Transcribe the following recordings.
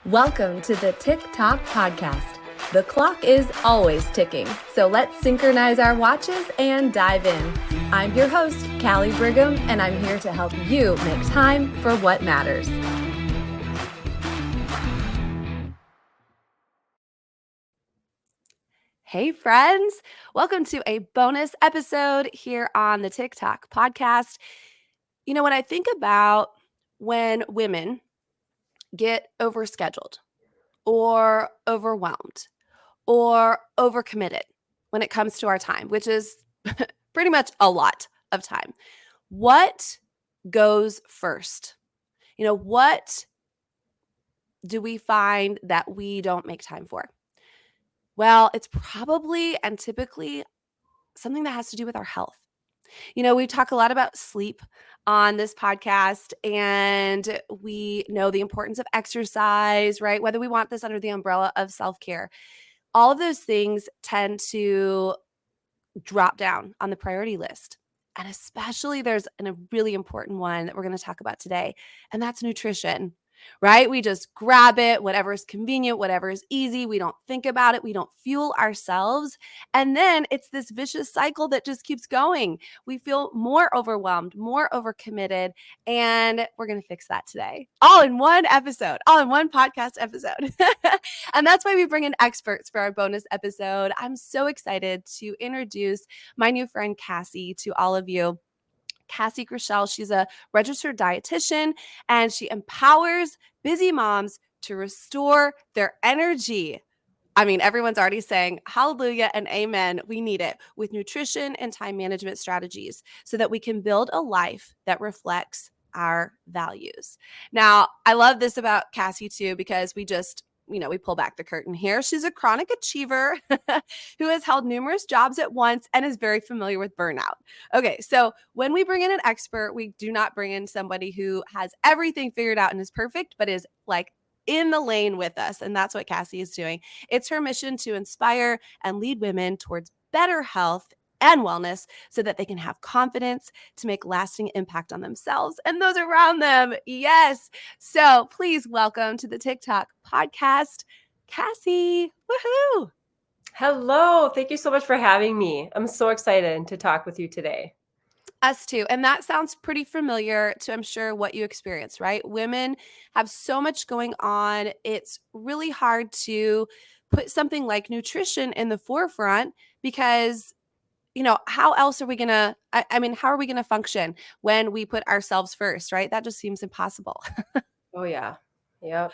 Welcome to the TikTok podcast. The clock is always ticking, so let's synchronize our watches and dive in. I'm your host, Callie Brigham, and I'm here to help you make time for what matters. Hey friends, welcome to a bonus episode here on the TikTok podcast. You know, when I think about when women get overscheduled or overwhelmed or overcommitted when it comes to our time, which is pretty much a lot of time, what goes first? You know, what do we find that we don't make time for? Well, it's probably and typically something that has to do with our health. You know, we talk a lot about sleep on this podcast, and we know the importance of exercise, right? Whether we want this under the umbrella of self-care. All of those things tend to drop down on the priority list. And especially there's a really important one that we're going to talk about today, and that's nutrition. Right? We just grab it, whatever is convenient, whatever is easy. We don't think about it. We don't fuel ourselves. And then it's this vicious cycle that just keeps going. We feel more overwhelmed, more overcommitted, and we're going to fix that today. All in one episode, all in one podcast episode. And that's why we bring in experts for our bonus episode. I'm so excited to introduce my new friend Cassie to all of you. Cassie Groeschel. She's a registered dietitian, and she empowers busy moms to restore their energy. I mean, everyone's already saying hallelujah and amen. We need it with nutrition and time management strategies so that we can build a life that reflects our values. Now, I love this about Cassie too, because we pull back the curtain here. She's a chronic achiever who has held numerous jobs at once and is very familiar with burnout. Okay, so when we bring in an expert, we do not bring in somebody who has everything figured out and is perfect, but is like in the lane with us. And that's what Cassie is doing. It's her mission to inspire and lead women towards better health and wellness so that they can have confidence to make lasting impact on themselves and those around them. Yes. So please welcome to the TikTok podcast, Cassie. Woohoo. Hello. Thank you so much for having me. I'm so excited to talk with you today. Us too. And that sounds pretty familiar to, I'm sure, what you experience, right? Women have so much going on. It's really hard to put something like nutrition in the forefront because how else are we going to, how are we going to function when we put ourselves first, right? That just seems impossible. Oh, yeah. Yep.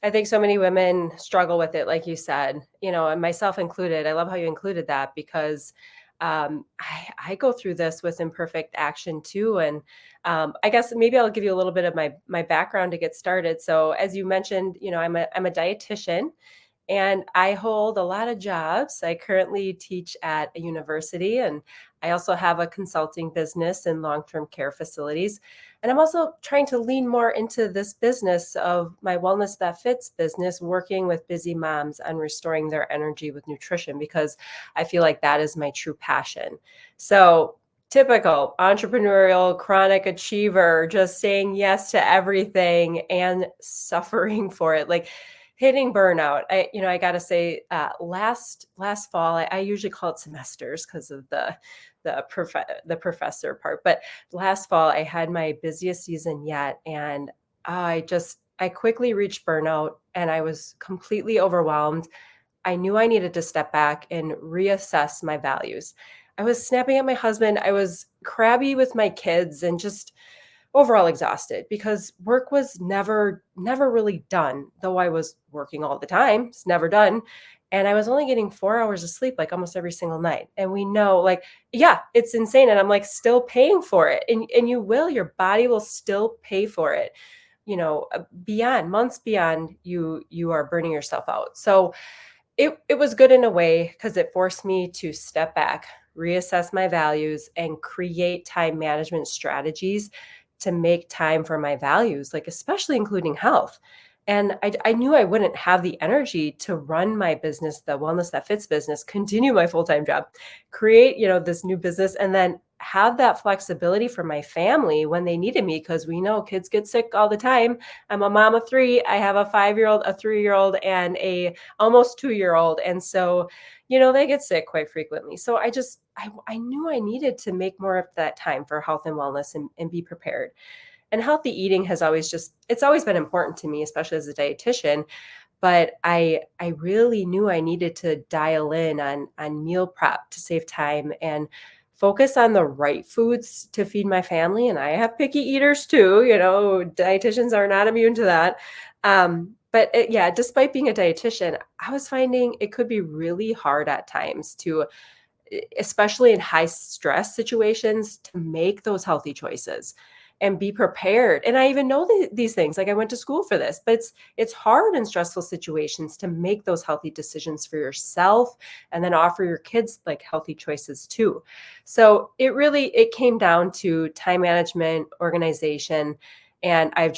I think so many women struggle with it, like you said, and myself included. I love how you included that because I go through this with imperfect action too. And I guess maybe I'll give you a little bit of my background to get started. So as you mentioned, I'm a dietitian. And I hold a lot of jobs. I currently teach at a university, and I also have a consulting business in long-term care facilities. And I'm also trying to lean more into this business of my Wellness That Fits business, working with busy moms on restoring their energy with nutrition, because I feel like that is my true passion. So typical entrepreneurial chronic achiever, just saying yes to everything and suffering for it. Like hitting burnout. I got to say, last fall, I usually call it semesters because of the professor part. But last fall, I had my busiest season yet, and I quickly reached burnout, and I was completely overwhelmed. I knew I needed to step back and reassess my values. I was snapping at my husband. I was crabby with my kids, and just overall exhausted because work was never really done. Though I was working all the time, it's never done. And I was only getting 4 hours of sleep like almost every single night. And we know, like, yeah, it's insane. And I'm like still paying for it. And your body will still pay for it, beyond months beyond you are burning yourself out. So it was good in a way because it forced me to step back, reassess my values, and create time management strategies to make time for my values, like especially including health. And I knew I wouldn't have the energy to run my business, the Wellness That Fits business, continue my full-time job, create, this new business, and then have that flexibility for my family when they needed me, because we know kids get sick all the time. I'm a mom of three. I have a 5-year-old, a 3-year-old, and a almost 2-year-old. And so, they get sick quite frequently. So I knew I needed to make more of that time for health and wellness, and be prepared. And healthy eating it's always been important to me, especially as a dietitian. But I really knew I needed to dial in on meal prep to save time and focus on the right foods to feed my family. And I have picky eaters too, dietitians are not immune to that. But yeah, despite being a dietitian, I was finding it could be really hard at times to, especially in high stress situations, to make those healthy choices and be prepared. And I even know these things, like I went to school for this, but it's hard in stressful situations to make those healthy decisions for yourself and then offer your kids like healthy choices too. So it came down to time management, organization, and I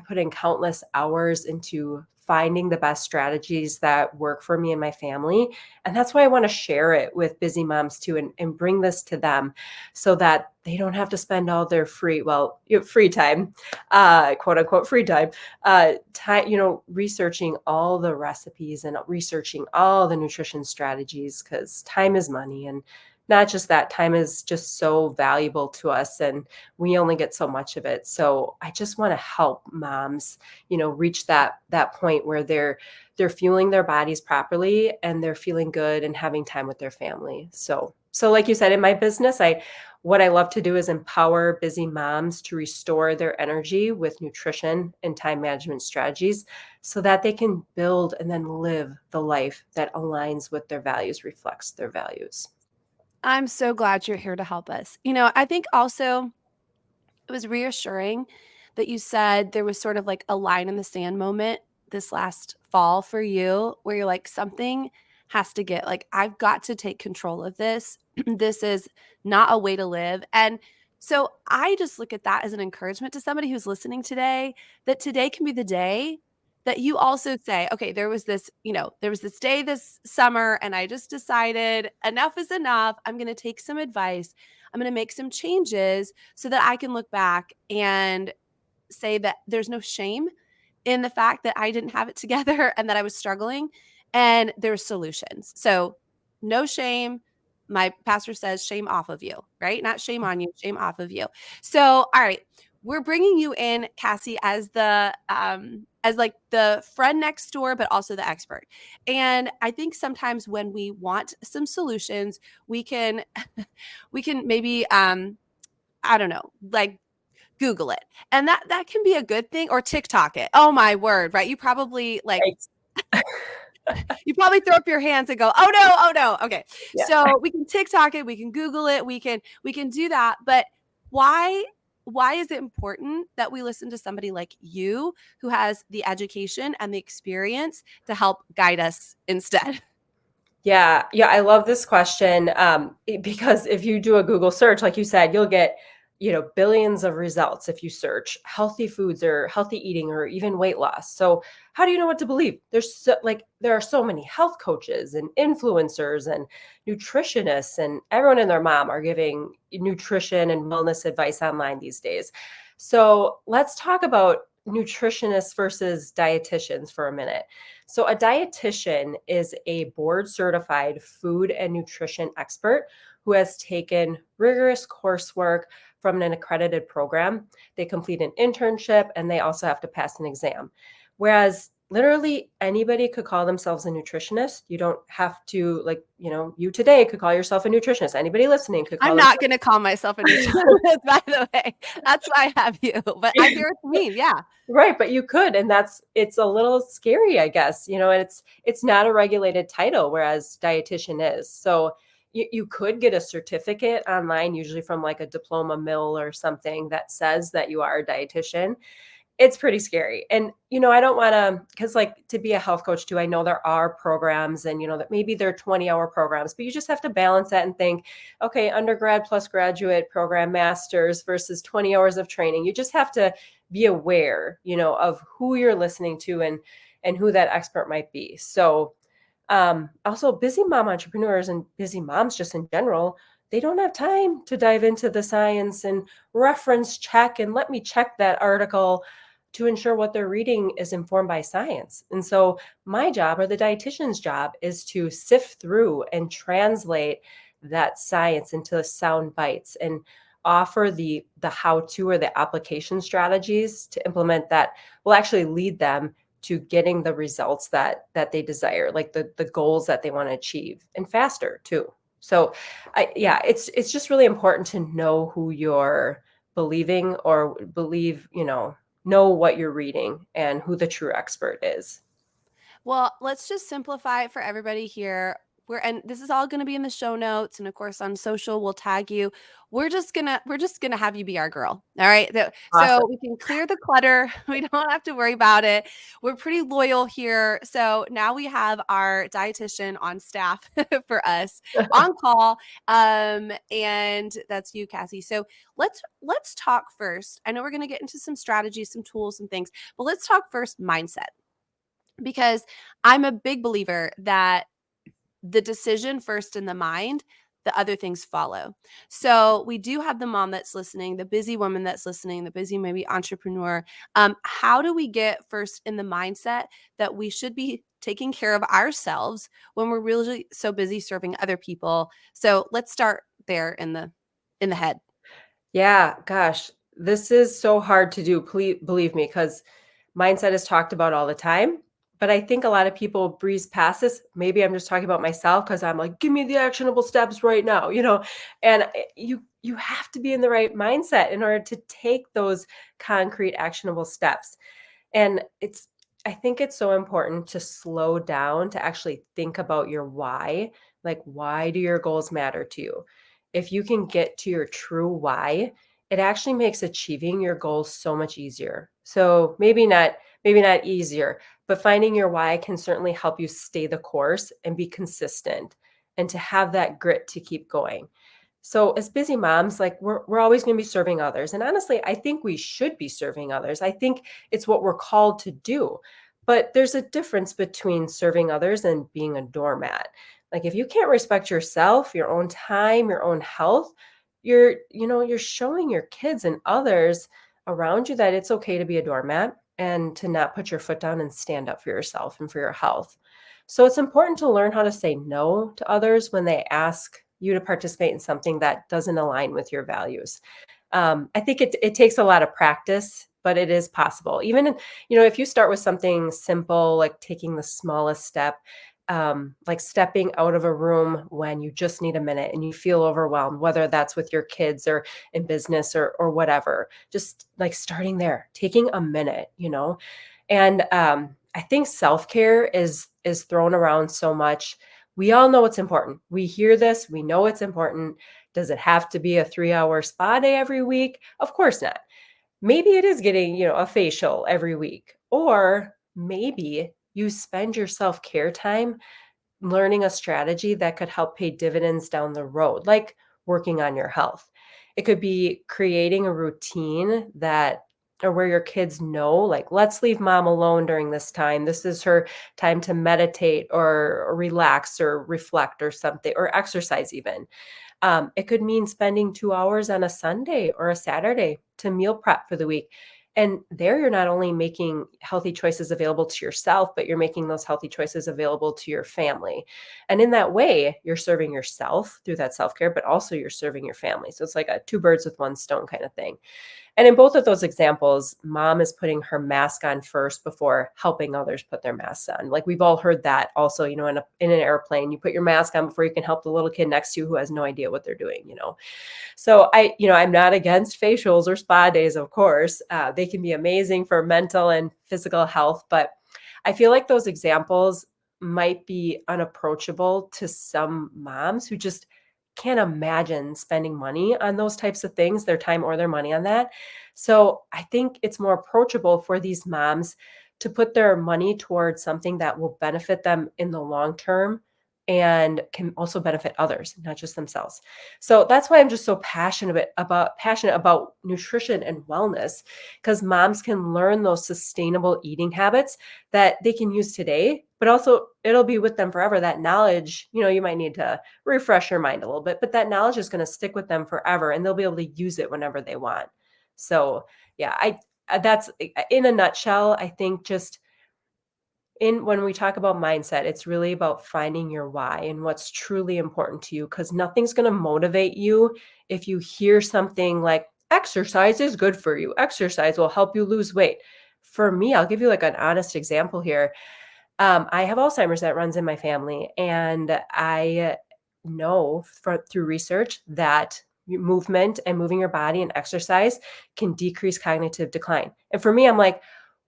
put in countless hours into finding the best strategies that work for me and my family. And that's why I want to share it with busy moms too, and bring this to them so that they don't have to spend all their free time, quote unquote free time, researching all the recipes and researching all the nutrition strategies, because time is money. And not just that, time is just so valuable to us, and we only get so much of it. So I just want to help moms, reach that point where they're fueling their bodies properly and they're feeling good and having time with their family. So like you said, in my business, what I love to do is empower busy moms to restore their energy with nutrition and time management strategies so that they can build and then live the life that aligns with their values, reflects their values. I'm so glad you're here to help us. I think also it was reassuring that you said there was sort of like a line in the sand moment this last fall for you where you're like, something has to get, like, I've got to take control of this. This is not a way to live. And so I just look at that as an encouragement to somebody who's listening today, that today can be the day that you also say, okay, there was this day this summer and I just decided enough is enough. I'm going to take some advice. I'm going to make some changes so that I can look back and say that there's no shame in the fact that I didn't have it together and that I was struggling, and there's solutions. So no shame. My pastor says shame off of you, right? Not shame on you, shame off of you. So, all right, we're bringing you in, Cassie, as as like the friend next door, but also the expert. And I think sometimes when we want some solutions, we can we can maybe I don't know, like Google it. And that can be a good thing, or TikTok it. Oh my word, right? Right. You probably throw up your hands and go, "Oh no, oh no." Okay. Yeah. So we can TikTok it, we can Google it, we can do that. But why why is it important that we listen to somebody like you who has the education and the experience to help guide us instead? Yeah, yeah, I love this question, because if you do a Google search, like you said, you'll get, billions of results if you search healthy foods or healthy eating or even weight loss. So how do you know what to believe? There are so many health coaches and influencers and nutritionists, and everyone and their mom are giving nutrition and wellness advice online these days. So let's talk about nutritionists versus dietitians for a minute. So, a dietitian is a board certified food and nutrition expert who has taken rigorous coursework from an accredited program. They complete an internship and they also have to pass an exam. Whereas literally anybody could call themselves a nutritionist. You don't have to, like, you today could call yourself a nutritionist. Anybody listening could I'm call not themselves. gonna call myself a nutritionist, by the way. That's why I have you. But I hear what you mean. Yeah. Right, but you could, and it's a little scary, I guess, and it's not a regulated title, whereas dietitian is. So you could get a certificate online, usually from like a diploma mill or something that says that you are a dietitian. It's pretty scary. And, I don't want to, because like to be a health coach too, I know there are programs and, that maybe they're 20-hour programs, but you just have to balance that and think, okay, undergrad plus graduate program, master's versus 20 hours of training. You just have to be aware, of who you're listening to and who that expert might be. So, also busy mom entrepreneurs and busy moms just in general, they don't have time to dive into the science and reference check and let me check that article to ensure what they're reading is informed by science. And so my job, or the dietitian's job, is to sift through and translate that science into sound bites and offer the how to or the application strategies to implement that will actually lead them to getting the results that they desire, like the goals that they want to achieve, and faster too. So yeah, it's just really important to know who you're believing, or believe, know what you're reading and who the true expert is. Well, let's just simplify it for everybody here. And this is all going to be in the show notes, and of course on social we'll tag you. We're just gonna have you be our girl. All right. Awesome. So we can clear the clutter. We don't have to worry about it. We're pretty loyal here. So now we have our dietitian on staff for us on call. And that's you, Cassie. So let's talk first. I know we're gonna get into some strategies, some tools, and things, but let's talk first mindset, because I'm a big believer that the decision first in the mind, the other things follow. So we do have the mom that's listening, the busy woman that's listening, the busy maybe entrepreneur. How do we get first in the mindset that we should be taking care of ourselves when we're really so busy serving other people? So let's start there in the head. Yeah, gosh, this is so hard to do. Please believe me, because mindset is talked about all the time. But I think a lot of people breeze past this. Maybe I'm just talking about myself because I'm like, give me the actionable steps right now, And you have to be in the right mindset in order to take those concrete, actionable steps. And I think it's so important to slow down, to actually think about your why. Like, why do your goals matter to you? If you can get to your true why, it actually makes achieving your goals so much easier. So maybe not easier, but finding your why can certainly help you stay the course and be consistent, and to have that grit to keep going. So as busy moms, like, we're always going to be serving others. And honestly, I think we should be serving others. I think it's what we're called to do. But there's a difference between serving others and being a doormat. Like, if you can't respect yourself, your own time, your own health, you're showing your kids and others around you that it's okay to be a doormat and to not put your foot down and stand up for yourself and for your health. So it's important to learn how to say no to others when they ask you to participate in something that doesn't align with your values. I think it takes a lot of practice, but it is possible. Even if you start with something simple, like taking the smallest step, like stepping out of a room when you just need a minute and you feel overwhelmed, whether that's with your kids or in business or whatever, just like starting there, taking a minute, and I think self care is thrown around so much. We all know it's important. We hear this, we know it's important. Does it have to be a 3-hour spa day every week? Of course not. Maybe it is getting, a facial every week. Or maybe you spend your self-care time learning a strategy that could help pay dividends down the road, like working on your health. It could be creating a routine that, or where your kids know, like, let's leave mom alone during this time. This is her time to meditate or relax or reflect or something, or exercise even. It could mean spending 2 hours on a Sunday or a Saturday to meal prep for the week. And there, you're not only making healthy choices available to yourself, but you're making those healthy choices available to your family. And in that way, you're serving yourself through that self care, but also you're serving your family. So it's like a two birds with one stone kind of thing. And in both of those examples, mom is putting her mask on first before helping others put their masks on. Like, we've all heard that also, in an airplane, you put your mask on before you can help the little kid next to you who has no idea what they're doing. So I'm not against facials or spa days, of course. They can be amazing for mental and physical health, but I feel like those examples might be unapproachable to some moms who just can't imagine spending money on those types of things, their time or their money on that. So I think it's more approachable for these moms to put their money towards something that will benefit them in the long term, and can also benefit others, not just themselves. So that's why I'm just so passionate about nutrition and wellness, because moms can learn those sustainable eating habits that they can use today, but also it'll be with them forever. That knowledge, you might need to refresh your mind a little bit, but that knowledge is going to stick with them forever and they'll be able to use it whenever they want. So, yeah, that's in a nutshell. I think just in when we talk about mindset, it's really about finding your why and what's truly important to you, because nothing's going to motivate you if you hear something like exercise is good for you. Exercise will help you lose weight. For me, I'll give you like an honest example here. I have Alzheimer's that runs in my family, and I know through research that movement and moving your body and exercise can decrease cognitive decline. And for me, I'm like,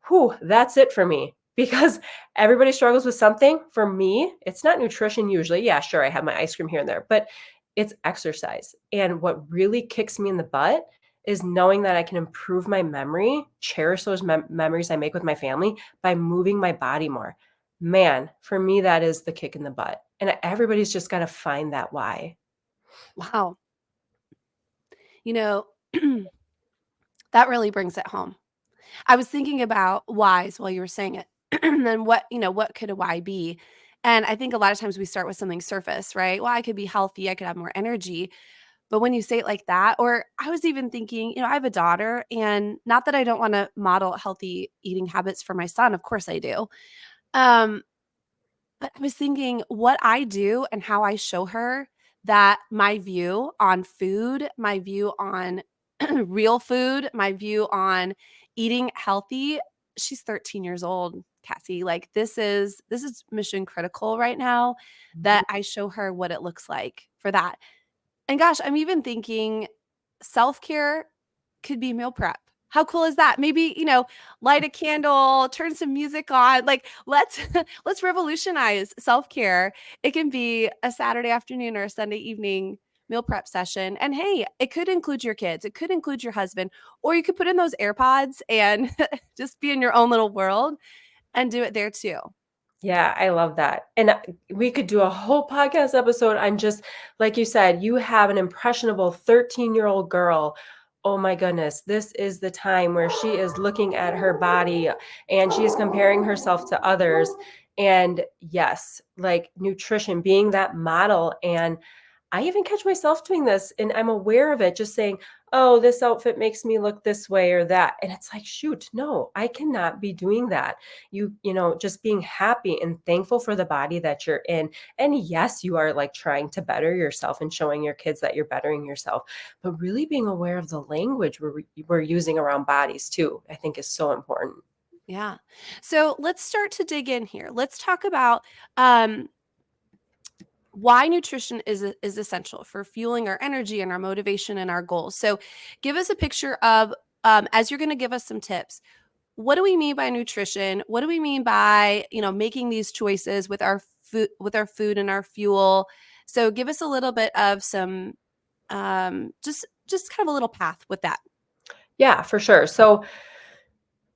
whew, that's it for me. Because everybody struggles with something. For me, it's not nutrition usually. Yeah, sure, I have my ice cream here and there, but it's exercise. And what really kicks me in the butt is knowing that I can improve my memory, cherish those memories I make with my family by moving my body more. Man, for me, that is the kick in the butt. And everybody's just got to find that why. Wow. You know, that really brings it home. I was thinking about whys while you were saying it. And what could a why be? And I think a lot of times we start with something surface, right? Well, I could be healthy, I could have more energy. But when you say it like that, or I was even thinking, I have a daughter, and not that I don't want to model healthy eating habits for my son, of course I do. Um, but I was thinking what I do and how I show her that my view on food, my view on real food, my view on eating healthy. She's 13 years old, Cassie. Like this is mission critical right now Mhm. that I show her what it looks like for that. And gosh, I'm even thinking self-care could be meal prep. How cool is that? Maybe, light a candle, turn some music on. Like, let's let's revolutionize self-care. It can be a Saturday afternoon or a Sunday evening meal prep session. And hey, it could include your kids, it could include your husband, or you could put in those AirPods and just be in your own little world and do it there too. Yeah, I love that. And we could do a whole podcast episode on just, like you said, you have an impressionable 13-year-old girl. Oh my goodness, this is the time where she is looking at her body and she is comparing herself to others. And yes, like nutrition being that model. And I even catch myself doing this and I'm aware of it, just saying, oh, this outfit makes me look this way or that. And it's like, shoot, no, I cannot be doing that. Just being happy and thankful for the body that you're in. And yes, you are like trying to better yourself and showing your kids that you're bettering yourself, but really being aware of the language we're using around bodies too, I think is so important. Yeah. So let's start to dig in here. Let's talk about um, why nutrition is essential for fueling our energy and our motivation and our goals. So, give us a picture of as you're going to give us some tips. What do we mean by nutrition? What do we mean by making these choices with our food and our fuel? So, give us a little bit of some just kind of a little path with that. Yeah, for sure. So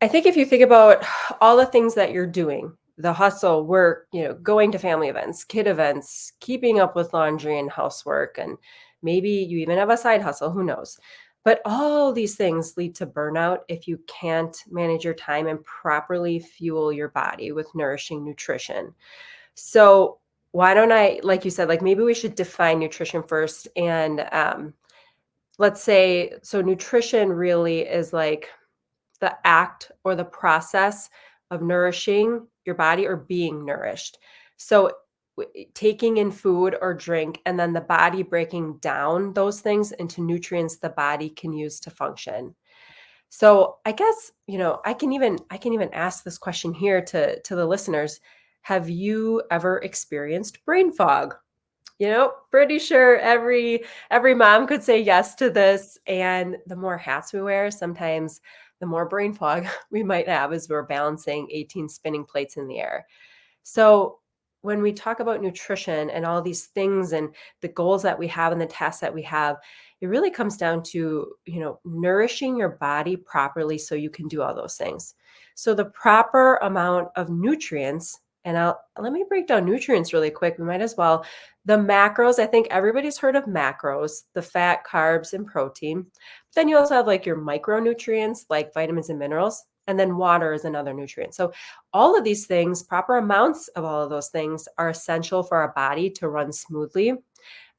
I think if you think about all the things that you're doing, the hustle, work, going to family events, kid events, keeping up with laundry and housework, and maybe you even have a side hustle, who knows? But all these things lead to burnout if you can't manage your time and properly fuel your body with nourishing nutrition. So, why don't I, like you said, like maybe we should define nutrition first. And let's say, so nutrition really is like the act or the process of nourishing your body or being nourished. So, taking in food or drink and then the body breaking down those things into nutrients the body can use to function. So, I guess, I can even ask this question here to the listeners. Have you ever experienced brain fog? Pretty sure every mom could say yes to this. And the more hats we wear, sometimes the more brain fog we might have as we're balancing 18 spinning plates in the air. So when we talk about nutrition and all these things and the goals that we have and the tasks that we have, it really comes down to, nourishing your body properly so you can do all those things. So the proper amount of nutrients And let me break down nutrients really quick. We might as well. The macros, I think everybody's heard of macros, the fat, carbs, and protein. But then you also have like your micronutrients, like vitamins and minerals, and then water is another nutrient. So all of these things, proper amounts of all of those things are essential for our body to run smoothly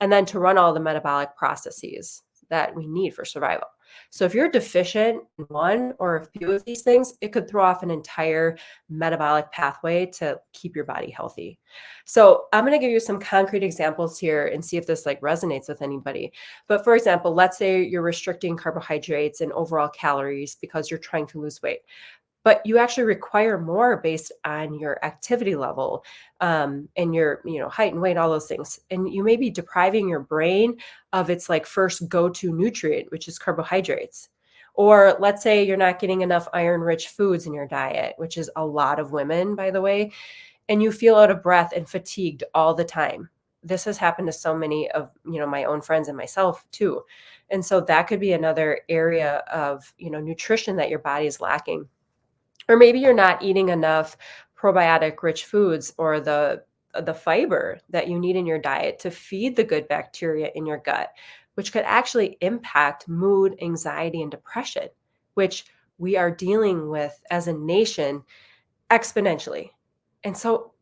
and then to run all the metabolic processes that we need for survival. So if you're deficient in one or a few of these things, it could throw off an entire metabolic pathway to keep your body healthy. So I'm going to give you some concrete examples here and see if this like resonates with anybody. But for example, let's say you're restricting carbohydrates and overall calories because you're trying to lose weight, but you actually require more based on your activity level, and your height and weight, all those things, and you may be depriving your brain of its like first go-to nutrient, which is carbohydrates. Or let's say you're not getting enough iron rich foods in your diet, which is a lot of women, by the way, and you feel out of breath and fatigued all the time. This has happened to so many of my own friends and myself too. And so that could be another area of nutrition that your body is lacking. Or maybe you're not eating enough probiotic rich foods or the fiber that you need in your diet to feed the good bacteria in your gut, which could actually impact mood, anxiety, and depression, which we are dealing with as a nation exponentially. And so,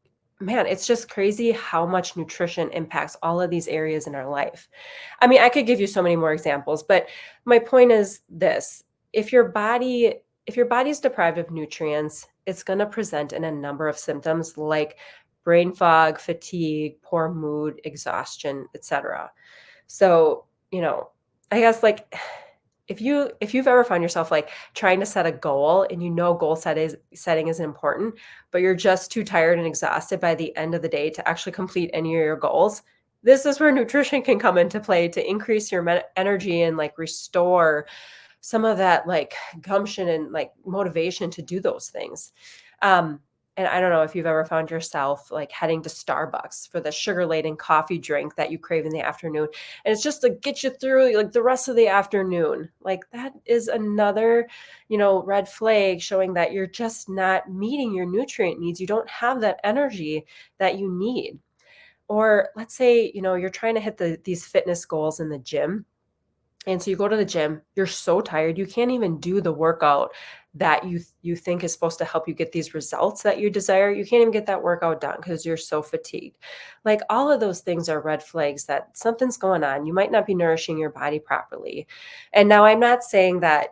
man, it's just crazy how much nutrition impacts all of these areas in our life. I mean, I could give you so many more examples, but my point is this. If your body if your body's deprived of nutrients, it's going to present in a number of symptoms like brain fog, fatigue, poor mood, exhaustion, etc. So, I guess like if you've ever found yourself like trying to set a goal and setting is important, but you're just too tired and exhausted by the end of the day to actually complete any of your goals, this is where nutrition can come into play to increase your energy and like restore some of that like gumption and like motivation to do those things. Um, and I don't know if you've ever found yourself like heading to Starbucks for the sugar-laden coffee drink that you crave in the afternoon. And it's just to get you through like the rest of the afternoon. Like that is another, red flag showing that you're just not meeting your nutrient needs. You don't have that energy that you need. Or let's say, you're trying to hit these fitness goals in the gym, and so you go to the gym, you're so tired, you can't even do the workout that you think is supposed to help you get these results that you desire. You can't even get that workout done because you're so fatigued. Like all of those things are red flags that something's going on. You might not be nourishing your body properly. And now I'm not saying that,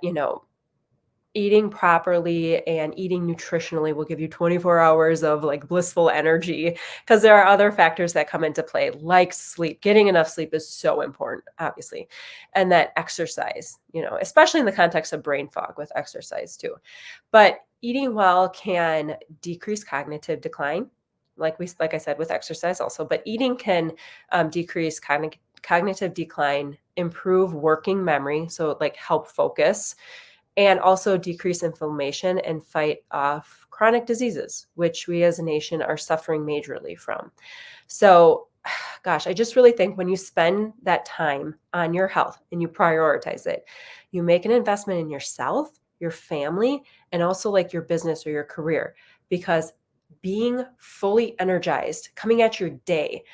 eating properly and eating nutritionally will give you 24 hours of like blissful energy, because there are other factors that come into play like sleep. Getting enough sleep is so important, obviously. And that exercise, especially in the context of brain fog with exercise too. But eating well can decrease cognitive decline, like I said with exercise also, but eating can decrease cognitive decline, improve working memory, so like help focus, and also decrease inflammation and fight off chronic diseases, which we as a nation are suffering majorly from. So, gosh, I just really think when you spend that time on your health and you prioritize it, you make an investment in yourself, your family, and also like your business or your career, because being fully energized coming at your day,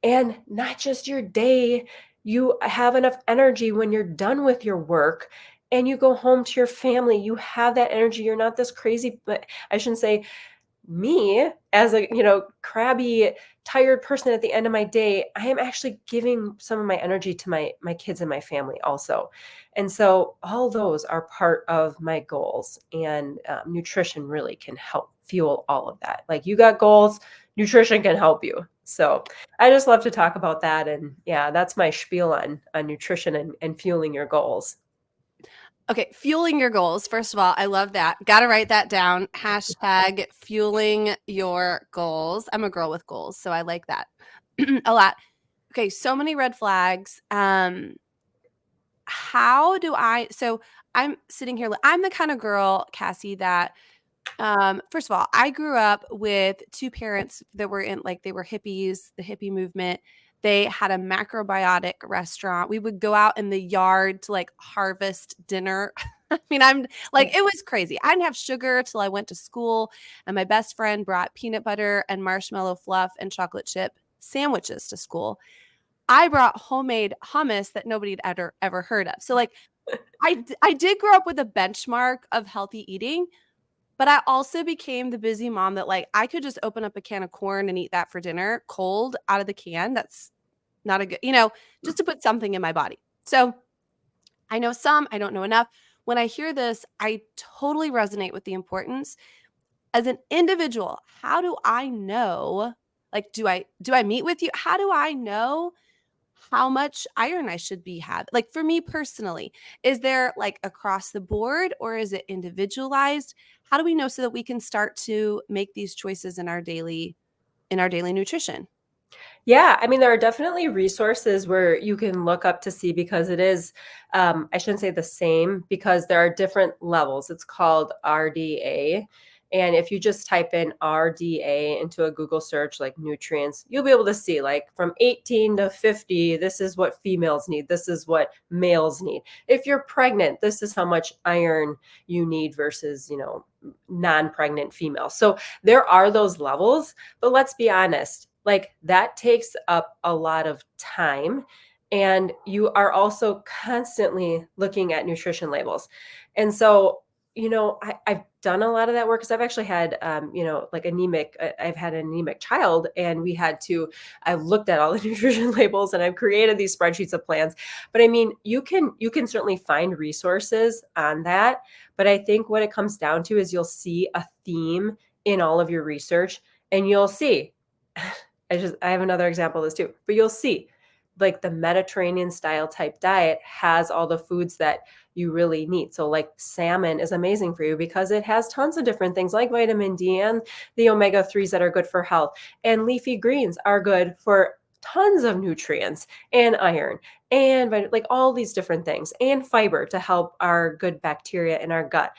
and not just your day, you have enough energy when you're done with your work and you go home to your family. You have that energy. You're not this crazy, but I shouldn't say me as a, crabby, tired person at the end of my day. I am actually giving some of my energy to my kids and my family also. And so all those are part of my goals, and nutrition really can help fuel all of that. Like you got goals, nutrition can help you. So I just love to talk about that. And yeah, that's my spiel on nutrition and fueling your goals. Okay, fueling your goals. First of all, I love that. Got to write that down. Hashtag fueling your goals. I'm a girl with goals, so I like that a lot. Okay, so many red flags. How do I? So I'm sitting here. I'm the kind of girl, Cassie, that first of all, I grew up with two parents that were in like they were hippies, the hippie movement. They had a macrobiotic restaurant. We would go out in the yard to like harvest dinner. I mean, I'm like, it was crazy. I didn't have sugar till I went to school, and my best friend brought peanut butter and marshmallow fluff and chocolate chip sandwiches to school. I brought homemade hummus that nobody had ever heard of. So like I did grow up with a benchmark of healthy eating, but I also became the busy mom that like I could just open up a can of corn and eat that for dinner cold out of the can. That's not a good, just to put something in my body. So I know some, I don't know enough. When I hear this, I totally resonate with the importance as an individual. How do I know? Like, do I meet with you? How do I know how much iron I should be having? Like for me personally, is there like across the board or is it individualized? How do we know so that we can start to make these choices in our daily nutrition? Yeah, I mean, there are definitely resources where you can look up to see because it is, I shouldn't say the same because there are different levels. It's called RDA. And if you just type in RDA into a Google search, like nutrients, you'll be able to see like from 18 to 50, this is what females need. This is what males need. If you're pregnant, this is how much iron you need versus, non-pregnant females. So there are those levels, but let's be honest, like that takes up a lot of time. And you are also constantly looking at nutrition labels. And so, I've done a lot of that work because I've actually had, like I've had an anemic child and I've looked at all the nutrition labels and I've created these spreadsheets of plans. But I mean, you can certainly find resources on that. But I think what it comes down to is you'll see a theme in all of your research and you'll see I have another example of this too, but you'll see like the Mediterranean style type diet has all the foods that you really need. So like salmon is amazing for you because it has tons of different things like vitamin D and the omega-3s that are good for health. And leafy greens are good for tons of nutrients and iron and like all these different things and fiber to help our good bacteria in our gut.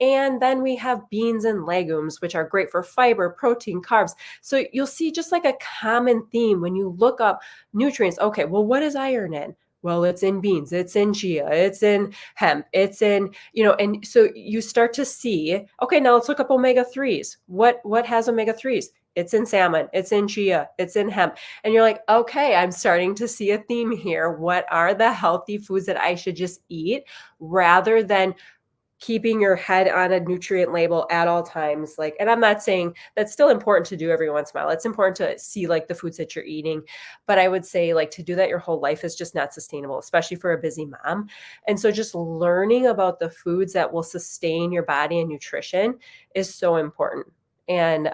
And then we have beans and legumes, which are great for fiber, protein, carbs. So you'll see just like a common theme when you look up nutrients. Okay, well, what is iron in? Well, it's in beans, it's in chia, it's in hemp, it's in, and so you start to see, okay, now let's look up omega-3s. What has omega-3s? It's in salmon, it's in chia, it's in hemp. And you're like, okay, I'm starting to see a theme here. What are the healthy foods that I should just eat rather than keeping your head on a nutrient label at all times? Like, and I'm not saying that's still important to do every once in a while. It's important to see like the foods that you're eating, but I would say like to do that your whole life is just not sustainable, especially for a busy mom. And so just learning about the foods that will sustain your body and nutrition is so important. And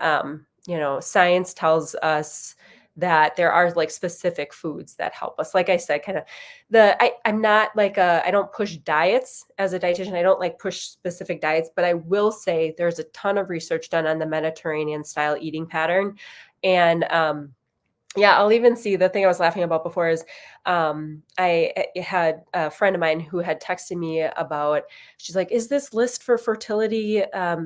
science tells us that there are like specific foods that help us. Like I said, kind of I'm not like I don't push diets as a dietitian. I don't like push specific diets, but I will say there's a ton of research done on the Mediterranean style eating pattern. And yeah, I'll even see the thing I was laughing about before is I had a friend of mine who had texted me about, she's like, is this list for fertility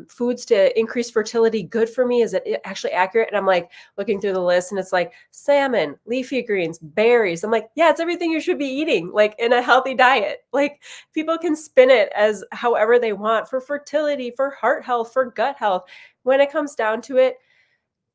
foods to increase fertility good for me? Is it actually accurate? And I'm like looking through the list and it's like salmon, leafy greens, berries. I'm like, yeah, it's everything you should be eating like in a healthy diet. Like people can spin it as however they want for fertility, for heart health, for gut health. When it comes down to it,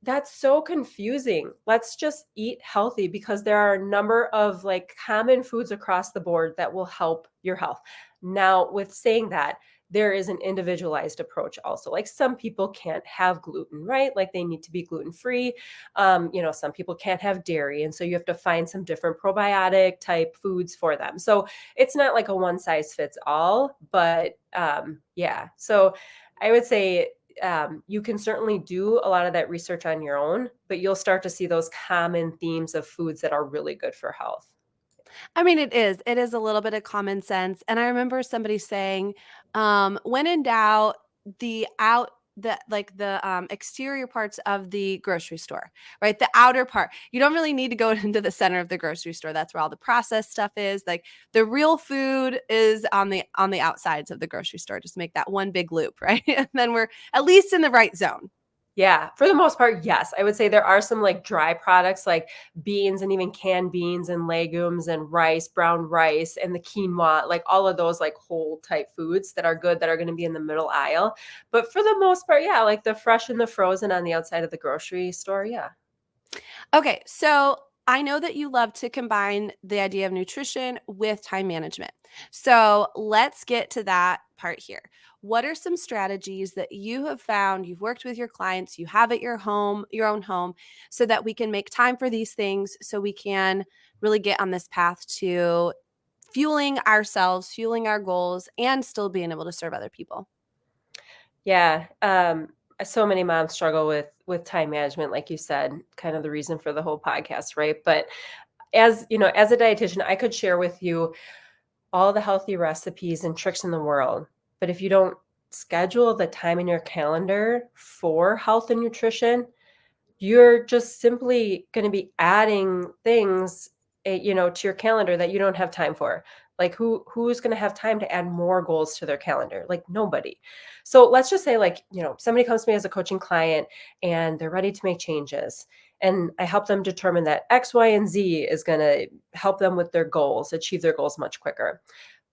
that's so confusing. Let's just eat healthy because there are a number of like common foods across the board that will help your health. Now, with saying that, there is an individualized approach also. Like some people can't have gluten, right? Like they need to be gluten free. Some people can't have dairy. And so you have to find some different probiotic type foods for them. So it's not like a one size fits all, but yeah. So I would say you can certainly do a lot of that research on your own, but you'll start to see those common themes of foods that are really good for health. I mean, it is. It is a little bit of common sense. And I remember somebody saying, when in doubt, the exterior parts of the grocery store, right? The outer part. You don't really need to go into the center of the grocery store. That's where all the processed stuff is. Like the real food is on the outsides of the grocery store. Just make that one big loop, right? And then we're at least in the right zone. Yeah, for the most part, yes. I would say there are some like dry products like beans and even canned beans and legumes and rice, brown rice and the quinoa, like all of those like whole type foods that are good that are going to be in the middle aisle. But for the most part, yeah, like the fresh and the frozen on the outside of the grocery store, yeah. Okay, so I know that you love to combine the idea of nutrition with time management. So let's get to that part here. What are some strategies that you have found, you've worked with your clients, you have at your home, your own home, so that we can make time for these things so we can really get on this path to fueling ourselves, fueling our goals, and still being able to serve other people? Yeah, so many moms struggle with time management, like you said, kind of the reason for the whole podcast, right? But as you know, as a dietitian, I could share with you all the healthy recipes and tricks in the world. But if you don't schedule the time in your calendar for health and nutrition, you're just simply going to be adding things, to your calendar that you don't have time for. Like who's going to have time to add more goals to their calendar? Like nobody. So let's just say like, somebody comes to me as a coaching client and they're ready to make changes. And I help them determine that X, Y, and Z is going to help them with their goals, achieve their goals much quicker.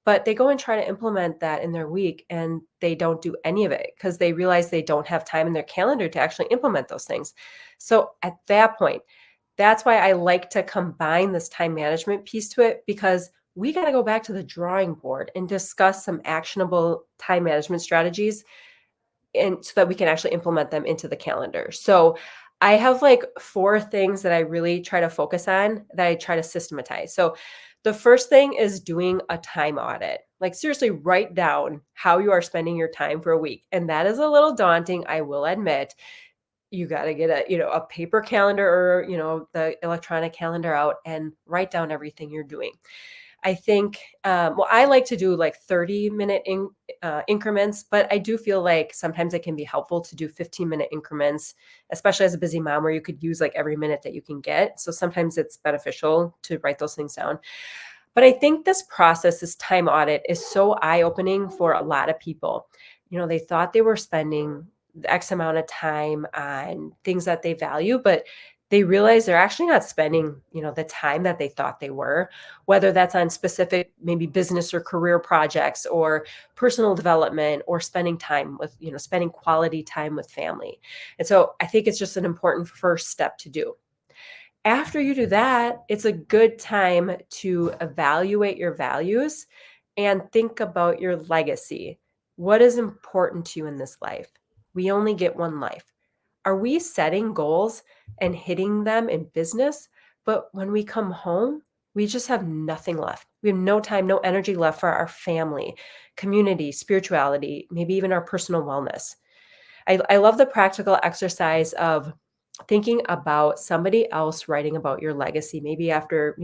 But they go and try to implement that in their week and they don't do any of it because they realize they don't have time in their calendar to actually implement those things. So at that point, that's why I like to combine this time management piece to it because we got to go back to the drawing board and discuss some actionable time management strategies and so that we can actually implement them into the calendar. So I have like 4 things that I really try to focus on that I try to systematize. So the first thing is doing a time audit. Like seriously, write down how you are spending your time for a week. And that is a little daunting, I will admit. You got to get a paper calendar or, the electronic calendar out and write down everything you're doing. I think, I like to do like 30-minute increments, but I do feel like sometimes it can be helpful to do 15-minute increments, especially as a busy mom where you could use like every minute that you can get. So sometimes it's beneficial to write those things down. But I think this process, this time audit, is so eye opening for a lot of people. They thought they were spending the X amount of time on things that they value, but they realize they're actually not spending, the time that they thought they were, whether that's on specific, maybe business or career projects or personal development or spending time with, spending quality time with family. And so I think it's just an important first step to do. After you do that, it's a good time to evaluate your values and think about your legacy. What is important to you in this life? We only get one life. Are we setting goals and hitting them in business? But when we come home, we just have nothing left. We have no time, no energy left for our family, community, spirituality, maybe even our personal wellness. I love the practical exercise of thinking about somebody else writing about your legacy, maybe after,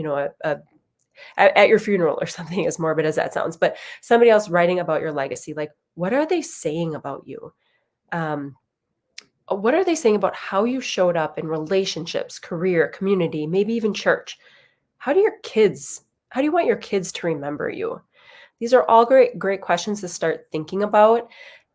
at your funeral or something, as morbid as that sounds, but somebody else writing about your legacy. Like, what are they saying about you? Um, what are they saying about how you showed up in relationships, career, community, maybe even church? How do you want your kids to remember you? These are all great questions to start thinking about.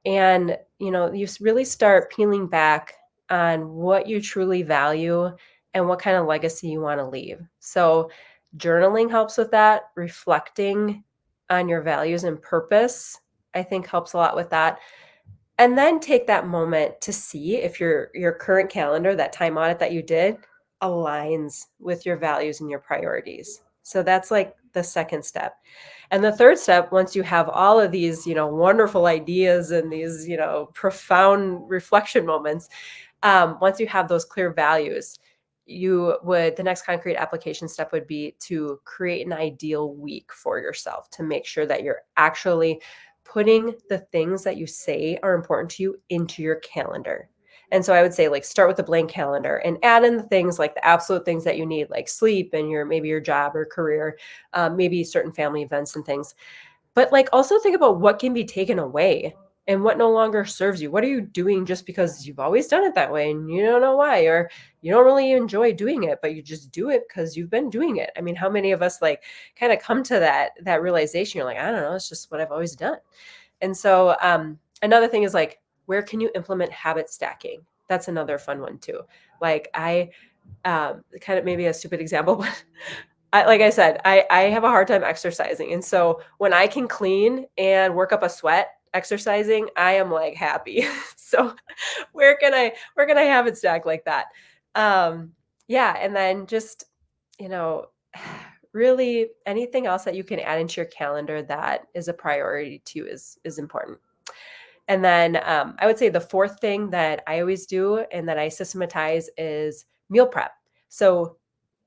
And, you really start peeling back on what you truly value and what kind of legacy you want to leave. So, journaling helps with that, reflecting on your values and purpose, I think helps a lot with that. And then take that moment to see if your current calendar, that time audit that you did, aligns with your values and your priorities. So that's like the second step. And the third step, once you have all of these, wonderful ideas and these, profound reflection moments, once you have those clear values, the next concrete application step would be to create an ideal week for yourself to make sure that you're actually putting the things that you say are important to you into your calendar. And so I would say like start with a blank calendar and add in the things like the absolute things that you need, like sleep and maybe your job or career, maybe certain family events and things. But, like, also think about what can be taken away and what no longer serves you. What are you doing just because you've always done it that way and you don't know why, or you don't really enjoy doing it, but you just do it because you've been doing it? I mean, how many of us, like, kinda come to that realization? You're like, "I don't know, it's just what I've always done." And so, another thing is, like, where can you implement habit stacking? That's another fun one too. Like kind of maybe a stupid example, but like I said, I have a hard time exercising. And so when I can clean and work up a sweat exercising, I am like happy. So where can I have it stacked like that? Um, yeah, and then just, you know, really anything else that you can add into your calendar that is a priority to you is important. And then I would say the fourth thing that I always do and that I systematize is meal prep. So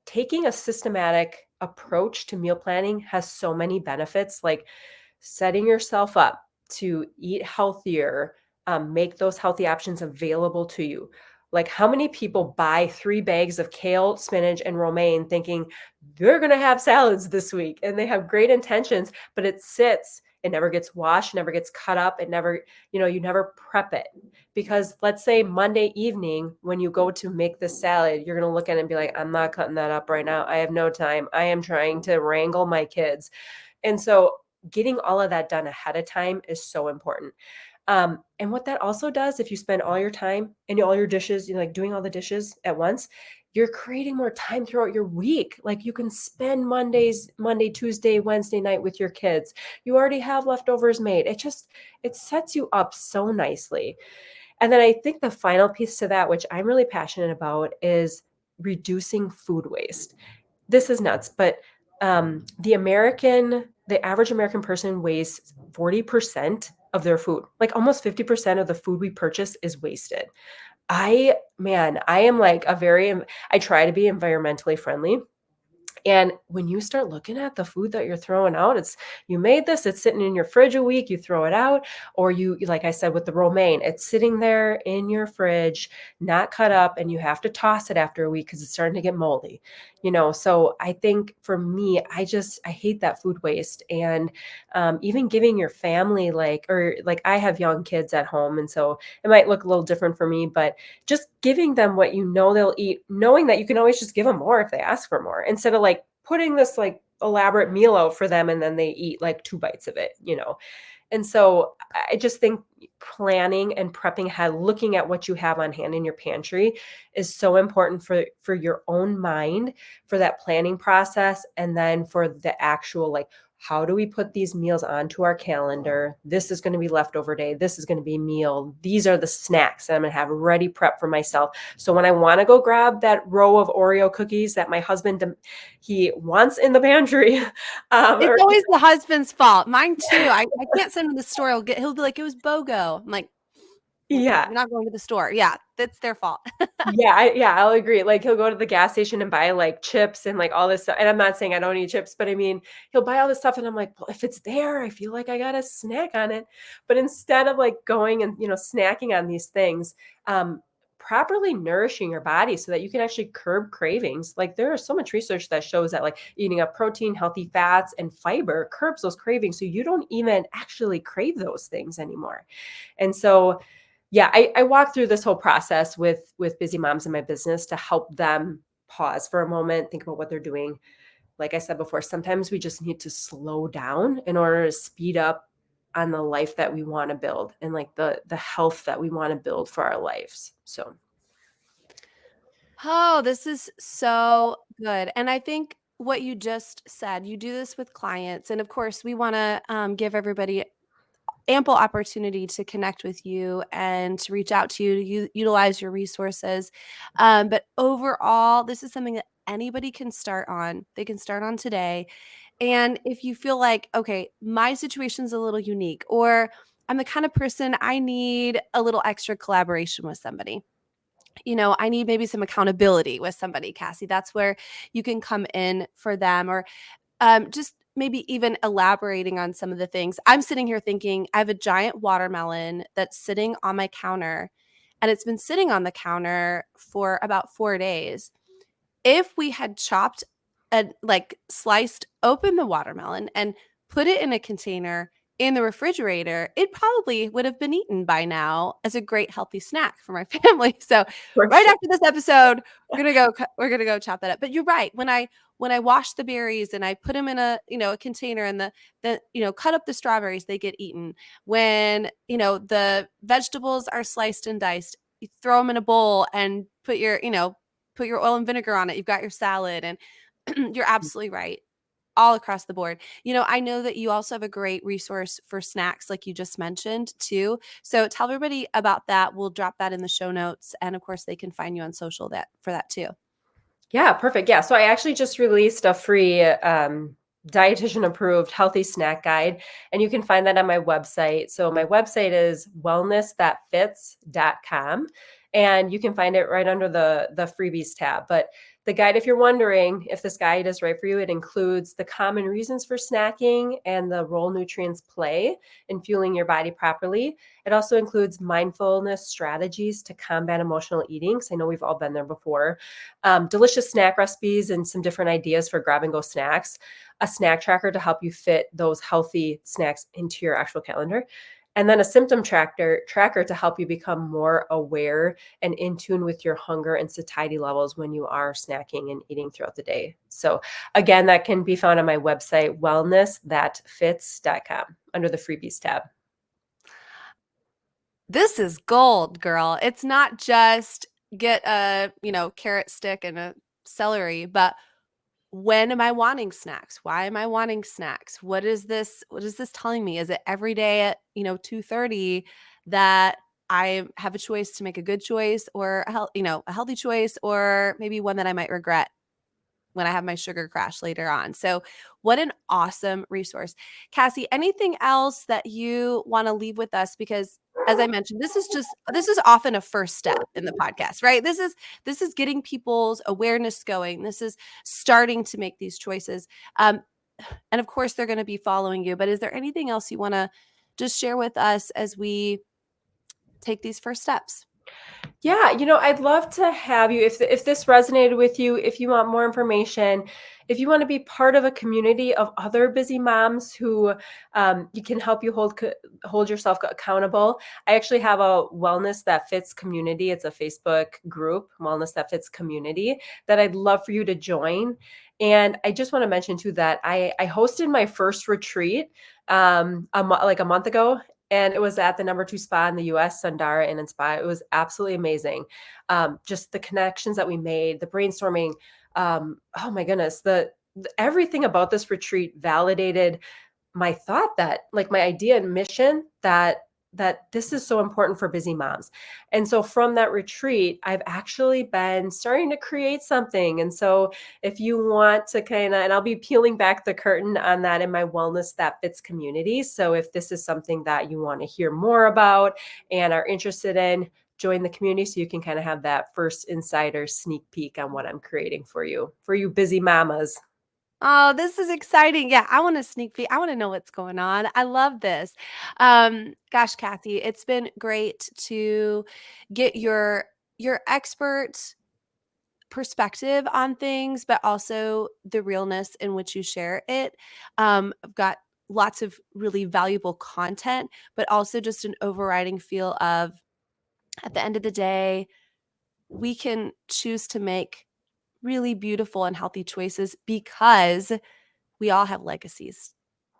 taking a systematic approach to meal planning has so many benefits, like setting yourself up to eat healthier, make those healthy options available to you. Like, how many people buy 3 bags of kale, spinach, and romaine thinking they're going to have salads this week and they have great intentions, but it sits, it never gets washed, never gets cut up, it never, you never prep it. Because let's say Monday evening, when you go to make this salad, you're going to look at it and be like, I'm not cutting that up right now. I have no time. I am trying to wrangle my kids. And so getting all of that done ahead of time is so important. And what that also does, if you spend all your time and all your dishes, like doing all the dishes at once, you're creating more time throughout your week. Like you can spend Monday, Tuesday, Wednesday night with your kids. You already have leftovers made. It sets you up so nicely. And then I think the final piece to that, which I'm really passionate about, is reducing food waste. This is nuts, but the average American person wastes 40% of their food. Like almost 50% of the food we purchase is wasted. I am like I try to be environmentally friendly. And when you start looking at the food that you're throwing out, you made this, it's sitting in your fridge a week, you throw it out, or like I said with the romaine, it's sitting there in your fridge, not cut up, and you have to toss it after a week because it's starting to get moldy. So I think for me, I hate that food waste. And even giving your family like I have young kids at home, and so it might look a little different for me, but just giving them what you know they'll eat, knowing that you can always just give them more if they ask for more, instead of like putting this like elaborate meal out for them and then they eat like 2 bites of it. And so I just think planning and prepping ahead, looking at what you have on hand in your pantry is so important for your own mind, for that planning process, and then for the actual like, how do we put these meals onto our calendar? This is going to be leftover day. This is going to be meal. These are the snacks that I'm going to have ready prep for myself. So when I want to go grab that row of Oreo cookies that my husband, he wants in the pantry, It's or always the husband's fault. Mine too. I can't send him to the store. He'll be like, it was BOGO. I'm like, okay, yeah, you're not going to the store. Yeah, that's their fault. yeah, I'll agree. Like he'll go to the gas station and buy like chips and like all this stuff. And I'm not saying I don't eat chips, but I mean, he'll buy all this stuff and I'm like, well, if it's there, I feel like I got to snack on it. But instead of like going and, snacking on these things, properly nourishing your body so that you can actually curb cravings. Like there is so much research that shows that like eating a protein, healthy fats, and fiber curbs those cravings. So you don't even actually crave those things anymore. And so yeah, I walk through this whole process with busy moms in my business to help them pause for a moment, think about what they're doing. Like I said before, sometimes we just need to slow down in order to speed up on the life that we want to build and like the health that we want to build for our lives. So Oh, this is so good. And I think what you just said, you do this with clients. And of course, we want to give everybody ample opportunity to connect with you and to reach out to you, to utilize your resources. But overall, this is something that anybody can start on. They can start on today. And if you feel like, okay, my situation's a little unique, or I'm the kind of person I need a little extra collaboration with somebody. I need maybe some accountability with somebody, Cassie. That's where you can come in for them, or just maybe even elaborating on some of the things. I'm sitting here thinking I have a giant watermelon that's sitting on my counter, and it's been sitting on the counter for about 4 days. If we had chopped and like sliced open the watermelon and put it in a container in the refrigerator, it probably would have been eaten by now as a great healthy snack for my family. So for right sure. after this episode, we're gonna go chop that up. But you're right. When I wash the berries and I put them in a container, and the cut up the strawberries, they get eaten. When the vegetables are sliced and diced, you throw them in a bowl and put your oil and vinegar on it. You've got your salad, and you're absolutely right. All across the board. I know that you also have a great resource for snacks, like you just mentioned, too. So tell everybody about that. We'll drop that in the show notes. And of course, they can find you on social for that too. Yeah, perfect. Yeah, so I actually just released a free dietitian approved healthy snack guide, and you can find that on my website. So my website is wellnessthatfits.com, and you can find it right under the freebies tab. But the guide, if you're wondering if this guide is right for you, it includes the common reasons for snacking and the role nutrients play in fueling your body properly. It also includes mindfulness strategies to combat emotional eating, because I know we've all been there before, delicious snack recipes and some different ideas for grab and go snacks, a snack tracker to help you fit those healthy snacks into your actual calendar, and then a symptom tracker to help you become more aware and in tune with your hunger and satiety levels when you are snacking and eating throughout the day. So again, that can be found on my website, wellnessthatfits.com, under the freebies tab. This is gold, girl. It's not just get a, carrot stick and a celery, but when am I wanting snacks? Why am I wanting snacks? What is this telling me? Is it every day at, 2:30 that I have a choice to make a good choice, or a healthy choice, or maybe one that I might regret when I have my sugar crash later on? So, what an awesome resource. Cassie, anything else that you want to leave with us? Because as I mentioned, this is often a first step in the podcast, right? This is getting people's awareness going. This is starting to make these choices. And of course they're going to be following you, but is there anything else you want to just share with us as we take these first steps? Yeah, I'd love to have you if this resonated with you, if you want more information, if you want to be part of a community of other busy moms who you can help you hold yourself accountable. I actually have a Wellness That Fits community. It's a Facebook group, Wellness That Fits community, that I'd love for you to join. And I just want to mention too that I hosted my first retreat like a month ago, and it was at the number 2 spa in the US, Sundara Inn and Spa. It was absolutely amazing. Just the connections that we made, the brainstorming. Oh my goodness, everything about this retreat validated my thought that, like, my idea and mission, that this is so important for busy moms. And so from that retreat, I've actually been starting to create something. And so if you want to and I'll be peeling back the curtain on that in my Wellness That Fits community. So if this is something that you want to hear more about and are interested in, join the community so you can kind of have that first insider sneak peek on what I'm creating for you busy mamas. Oh, this is exciting. Yeah, I want to sneak peek. I want to know what's going on. I love this. Gosh, Kathy, it's been great to get your expert perspective on things, but also the realness in which you share it. I've got lots of really valuable content, but also just an overriding feel of, at the end of the day, we can choose to make really beautiful and healthy choices because we all have legacies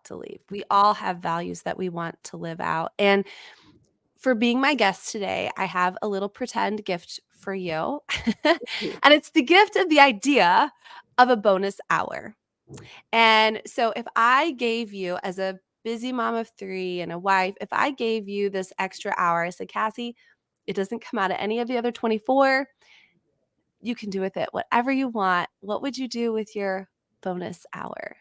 to leave. We all have values that we want to live out. And for being my guest today, I have a little pretend gift for you. And it's the gift of the idea of a bonus hour. And so if I gave you, as a busy mom of 3 and a wife, if I gave you this extra hour, I said, Cassie, it doesn't come out of any of the other 24. You can do with it whatever you want. What would you do with your bonus hour?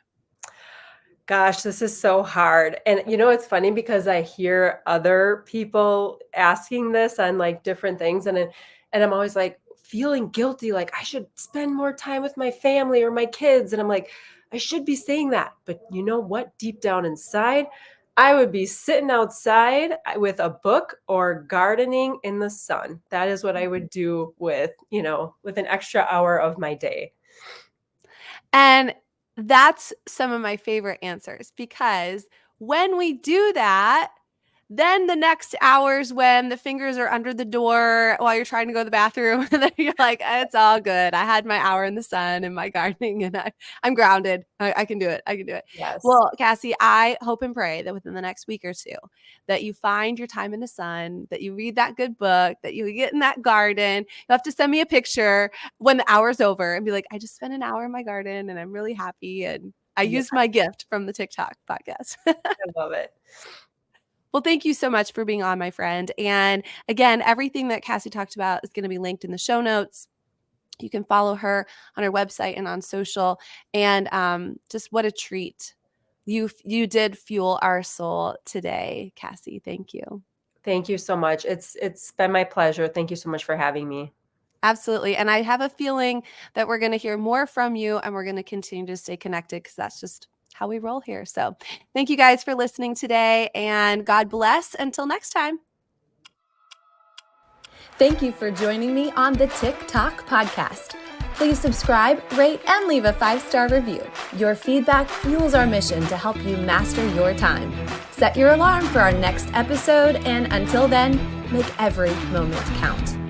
Gosh, this is so hard. And it's funny because I hear other people asking this on like different things, and I'm always like feeling guilty, like I should spend more time with my family or my kids. And I'm like, I should be saying that. But you know what? Deep down inside, I would be sitting outside with a book or gardening in the sun. That is what I would do with an extra hour of my day. And that's some of my favorite answers, because when we do that, Then the next hours when the fingers are under the door while you're trying to go to the bathroom, and then you're like, it's all good. I had my hour in the sun and my gardening, and I'm grounded. I can do it. I can do it. Yes. Well, Cassie, I hope and pray that within the next week or two, that you find your time in the sun, that you read that good book, that you get in that garden. You'll have to send me a picture when the hour's over and be like, I just spent an hour in my garden and I'm really happy. And I Yeah, used my gift from the TikTok podcast. I love it. Well, thank you so much for being on, my friend. And again, everything that Cassie talked about is going to be linked in the show notes. You can follow her on her website and on social. And just what a treat. You did fuel our soul today, Cassie. Thank you. Thank you so much. It's been my pleasure. Thank you so much for having me. Absolutely. And I have a feeling that we're going to hear more from you and we're going to continue to stay connected because that's just how we roll here. So thank you guys for listening today, and God bless. Until next time. Thank you for joining me on the TikTok podcast. Please subscribe, rate, and leave a 5-star review. Your feedback fuels our mission to help you master your time. Set your alarm for our next episode, and until then, make every moment count.